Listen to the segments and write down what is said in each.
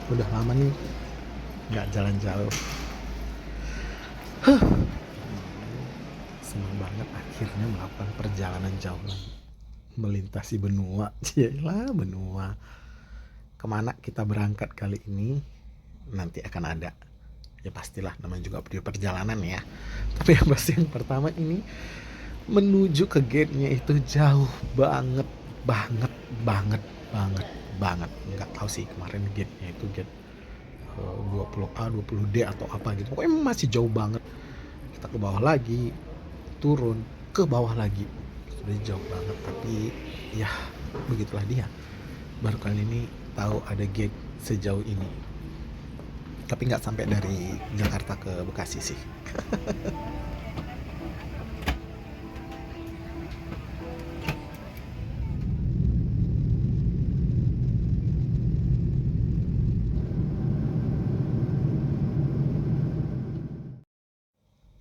Udah lama nih nggak jalan jauh. Senang banget akhirnya melakukan perjalanan jauh lagi, melintasi benua. Cilah benua. Kemana kita berangkat kali ini nanti akan ada, ya pastilah, namanya juga video perjalanan ya. Tapi yang pasti yang pertama ini menuju ke gate-nya itu jauh banget, banget, banget, banget, banget. Nggak tahu sih kemarin gate-nya itu gate 20A, 20D atau apa gitu. Pokoknya masih jauh banget. Kita ke bawah lagi, turun, ke bawah lagi. Sudah jauh banget, tapi ya begitulah dia. Baru kali ini tahu ada gate sejauh ini. Tapi nggak sampai dari Jakarta ke Bekasi sih.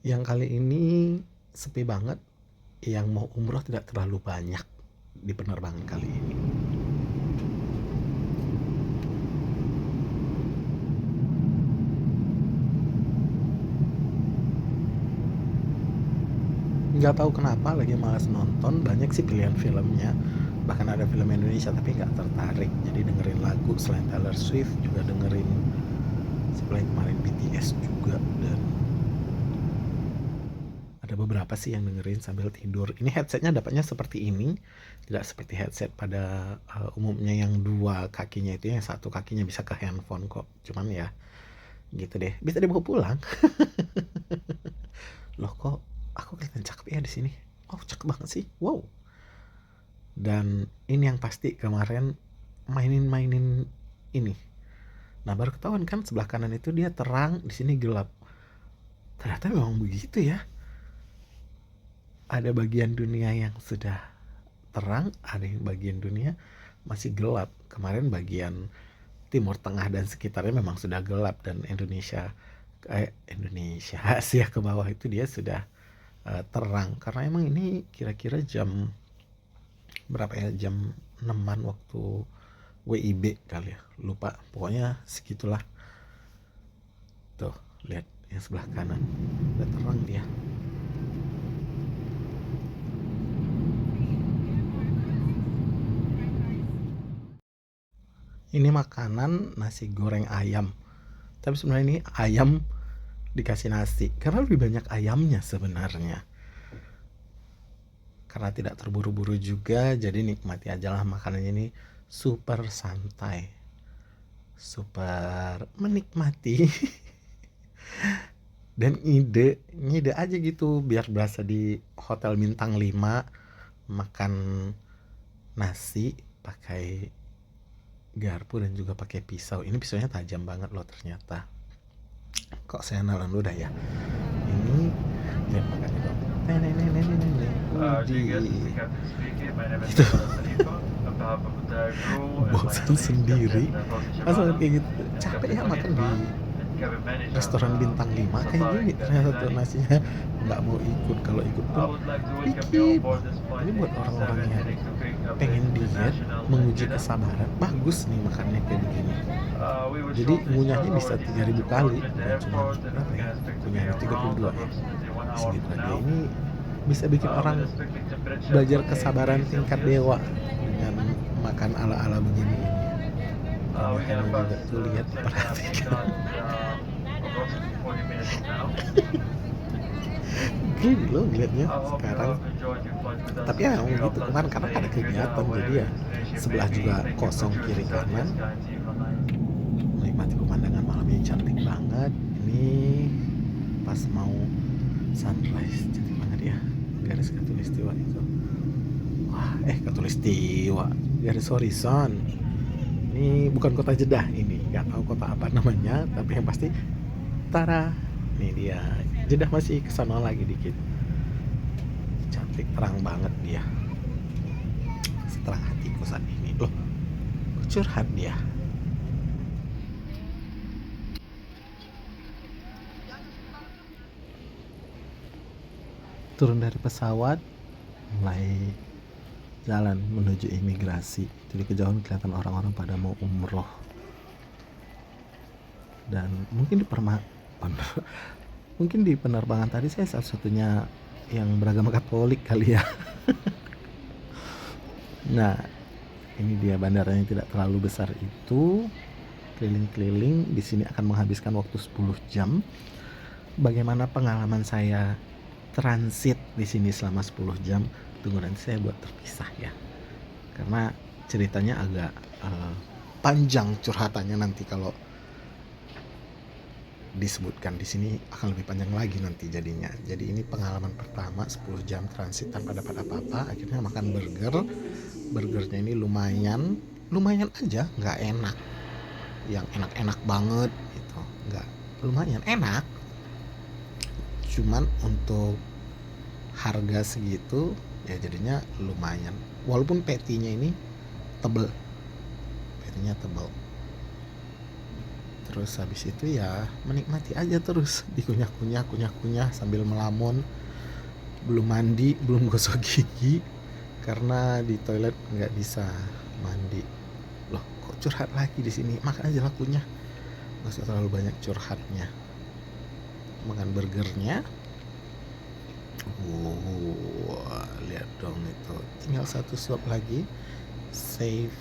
Yang kali ini sepi banget. Yang mau umroh tidak terlalu banyak di penerbangan kali ini. Nggak tahu kenapa lagi malas nonton. Banyak sih pilihan filmnya, bahkan ada film Indonesia, tapi nggak tertarik. Jadi dengerin lagu selain Taylor Swift, juga dengerin sebelah kemarin BTS juga. Dan ada beberapa sih yang dengerin sambil tidur. Ini headsetnya dapatnya seperti ini, tidak seperti headset pada umumnya yang dua kakinya itu. Yang satu kakinya bisa ke handphone kok, cuman ya gitu deh, bisa dibawa pulang. Loh, kok aku kelihatan cakep ya di sini? Oh, cakep banget sih, wow. Dan ini yang pasti kemarin mainin ini. Nah, baru ketahuan kan sebelah kanan itu dia terang, di sini gelap. Ternyata memang begitu ya. Ada bagian dunia yang sudah terang, ada yang bagian dunia masih gelap. Kemarin bagian Timur Tengah dan sekitarnya memang sudah gelap, dan Indonesia Asia ke bawah itu dia sudah terang. Karena emang ini kira-kira jam berapa ya, jam 6-an waktu WIB kali ya, lupa, pokoknya segitulah. Tuh, lihat yang sebelah kanan udah terang dia. Ini makanan nasi goreng ayam, tapi sebenarnya ini ayam dikasih nasi, karena lebih banyak ayamnya sebenarnya. Karena tidak terburu-buru juga, jadi nikmati aja lah makanannya. Ini super santai, super menikmati. Dan ngide aja gitu, biar berasa di hotel bintang 5 makan nasi pakai garpu dan juga pakai pisau. Ini pisaunya tajam banget loh ternyata. Kok saya nalan udah ya. Ini lihat makannya dong. Itu bosan sendiri asal kayak gitu. Capek ya makan di restoran bintang 5 kayak gini. Ternyata tuh nasinya nggak mau ikut. Kalau ikut pun dikit. Ini buat orang-orang yang pengen diet, menguji kesabaran, bagus nih makannya kayak begini. Jadi ngunyahnya bisa 3.000 kali, dan cuma berapa ya, ngunyahnya 32 ya, segitu aja. Ini bisa bikin orang belajar kesabaran tingkat dewa dengan makan ala-ala begini ini. Makanya juga tuh lihat, perhatikan. Gini loh ngeliatnya sekarang. Tapi ya memang gitu kemarin, karena ada kegiatan, jadi ya sebelah juga kosong kiri kanan. Menikmati pemandangan malamnya cantik banget. Ini pas mau sunrise, cantik banget ya, garis khatulistiwa itu. Wah, khatulistiwa, garis horizon. Ini bukan kota Jeddah, ini nggak tahu kota apa namanya, tapi yang pasti Tara. Ini dia, Jeddah masih kesana lagi dikit. Cantik, terang banget dia. Seterang hatiku saat ini. Loh, curhat dia. Turun dari pesawat, mulai jalan menuju imigrasi. Jadi kejauhan kelihatan orang-orang pada mau umroh. Dan mungkin mungkin di penerbangan tadi saya satu-satunya yang beragama Katolik kali ya. Nah, ini dia bandaranya tidak terlalu besar itu. Keliling-keliling di sini akan menghabiskan waktu 10 jam. Bagaimana pengalaman saya transit di sini selama 10 jam? Tunggu nanti saya buat terpisah ya. Karena ceritanya agak panjang curhatannya nanti kalau disebutkan di sini akan lebih panjang lagi nanti jadinya. Jadi ini pengalaman pertama 10 jam transit tanpa dapat apa-apa. Akhirnya makan burger. Burgernya ini lumayan aja, nggak enak yang enak-enak banget gitu, nggak, lumayan enak, cuman untuk harga segitu ya jadinya lumayan, walaupun patty-nya ini tebel, terus habis itu ya menikmati aja terus, dikunyah-kunyah sambil melamun, belum mandi, belum gosok gigi karena di toilet nggak bisa mandi. Loh, kok curhat lagi di sini? Makan aja lah kunyah, nggak usah terlalu banyak curhatnya. Makan burgernya, lihat dong itu, tinggal satu suap lagi. Save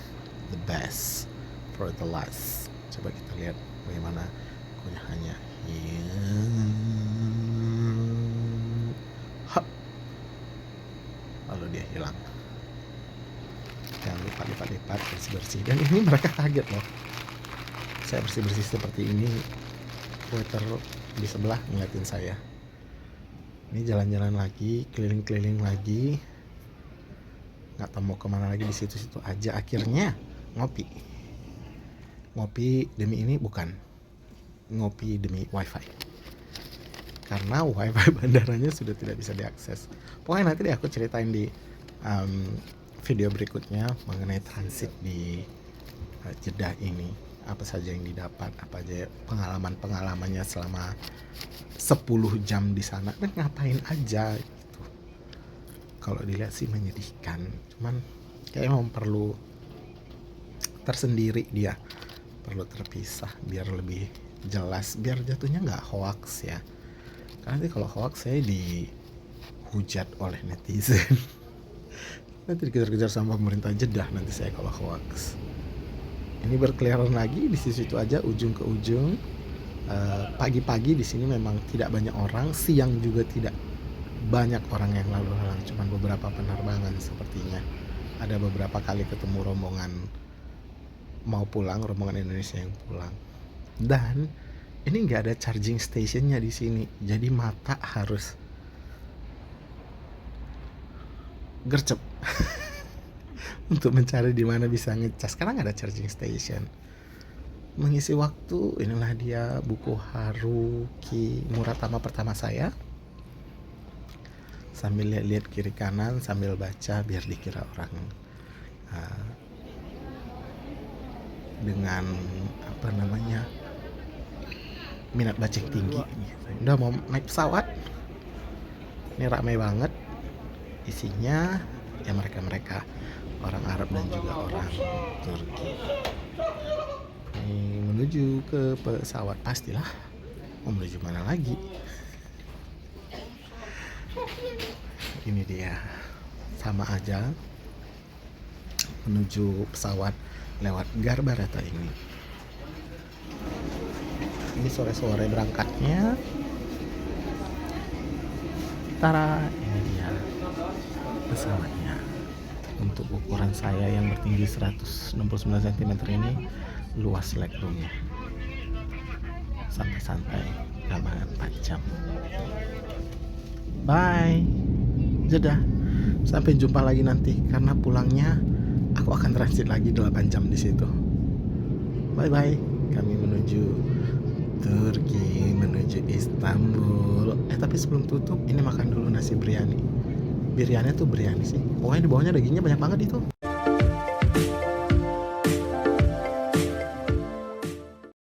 the best for the last. Coba kita lihat bagaimana kunyahannya. Hap, lalu dia hilang. Jangan lupa lipat-lipat, bersih-bersih. Dan ini mereka kaget loh, saya bersih-bersih seperti ini, waiter di sebelah ngeliatin saya. Ini jalan-jalan lagi, keliling-keliling lagi, nggak tahu mau kemana lagi, di situ-situ aja. Akhirnya ngopi demi ini, bukan ngopi demi wifi, karena wifi bandaranya sudah tidak bisa diakses. Pokoknya nanti deh aku ceritain di video berikutnya mengenai transit di Jeddah ini, apa saja yang didapat, apa aja pengalamannya selama 10 jam di sana dan ngapain aja gitu. Kalau dilihat sih menyedihkan, cuman kayaknya memang perlu tersendiri, dia perlu terpisah biar lebih jelas, biar jatuhnya nggak hoax ya. Karena nanti kalau hoax saya dihujat oleh netizen. Nanti dikejar-kejar sama pemerintah Jeddah nanti saya kalau hoax. Ini berkeliaran lagi di situ aja, ujung ke ujung. Pagi-pagi di sini memang tidak banyak orang, siang juga tidak banyak orang yang lalu lalang, cuman beberapa penerbangan sepertinya. Ada beberapa kali ketemu rombongan mau pulang, rombongan Indonesia yang pulang. Dan ini nggak ada charging stationnya di sini, jadi mata harus gercep untuk mencari di mana bisa ngecas karena nggak ada charging station. Mengisi waktu, inilah dia buku Haruki Murakami pertama saya, sambil lihat-lihat kiri kanan sambil baca biar dikira orang dengan minat baca yang tinggi. Udah mau naik pesawat, ini ramai banget isinya ya, mereka orang Arab dan juga orang Turki. Ini menuju ke pesawat, pastilah mau menuju mana lagi. Ini dia, sama aja menuju pesawat lewat Garbarata ini. Ini sore-sore berangkatnya. Tara, ini dia pesawatnya. Untuk ukuran saya yang bertinggi 169 cm ini, luas legroomnya, santai-santai, lama 4 jam. Bye Jeddah, sampai jumpa lagi nanti, karena pulangnya aku akan transit lagi 8 jam di situ. Bye bye, kami menuju Turki, menuju Istanbul. Tapi sebelum tutup, ini makan dulu nasi biryani. Biryani tuh biryani sih, pokoknya di bawahnya dagingnya banyak banget itu.